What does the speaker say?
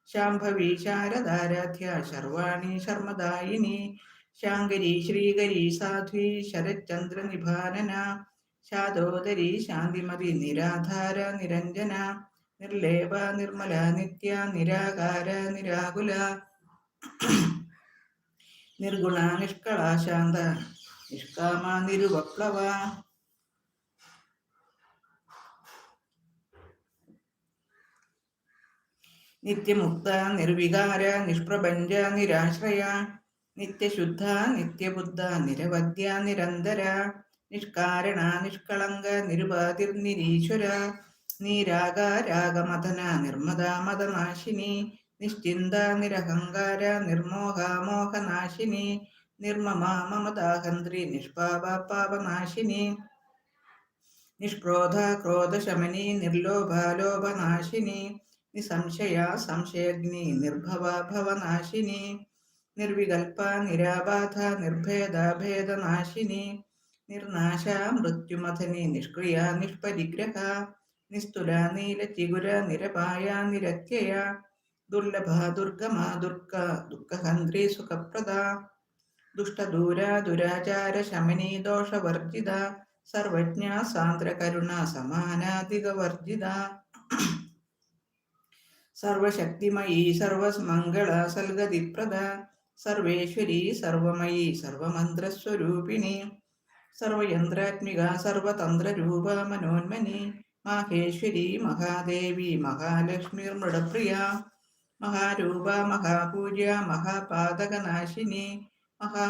ശാംഭവി ശാരദാരാധ്യ ശർവാണി ശർമ്മദായിനി ശാങ്കരി ശ്രീകരി സാധ്വി ശരചന്ദ്ര നിഭാനന ശാദോദരി ശാന്തിമതി നിരാധാര നിരഞ്ജന നിർലേപ നിർമ്മല നിത്യ നിരാകാര നിരാകുല നിർഗുണ നിഷ്കള ശാന്ത നിഷ്കാമ നിരുപപ്ലവ നിത്യമുക്ത നിർവികാര നിഷ്പ്രപഞ്ച നിരാശ്രയ നിത്യശുദ്ധ നിത്യബുദ്ധ നിരവധ്യ നിരന്തര നിഷ്കാരണ നിഷ്കളങ്ക നിരുപാതിർനിരീശ്വര നീരാഗാരാഗമഥന നിർമ്മദ മദനാശിനി നിശ്ചിന്ത നിരഹങ്കാര നിർമോഹ മോഹനാശിനി നിർമ്മമ മമതാഹന്ത്രി നിഷ്പാപ പാപനാശിനി നിഷ്ക്രോധ ക്രോധശമനി നിർലോഭ ലോഭനാശിനി നിസംശയ സംശയഗ്നി നിർഭവ ഭവനാശിനി നിർവികൽപ നിരാബാധ നിർഭേദ ഭേദനാശിനി നിർനാശ മൃത്യുമഥനി നിഷ്ക്രിയ നിഷ്പരിഗ്രഹ നിസ്തുല നീലചിഗുര നിരപായ നിരത്യയ ദുർലഭ ദുർഗമ ദുർഗ ദുഃഖഹന്ത്രി സുഖപ്രദ ദുഷ്ടദൂര ദുരാചാര ശമനി ദോഷവർജിത സർവജ്ഞ സാന്ദ്ര കരുണ സമാനാധികവർജിത സർവശക്തിമയീ സർവമംഗള സൽഗതിപ്രദ സർവേശ്വരി സർവമയീ സർവമന്ത്രസ്വരൂപിണി സർവയന്ത്രാത്മിക സർവതന്ത്രരൂപ മനോന്മനി മാഹേശ്വരി മഹാദേവി മഹാലക്ഷ്മിർമൃഡപ്രിയ മഹാരൂപ മഹാപൂജ്യ മഹാപാതകനാശിനി മഹാ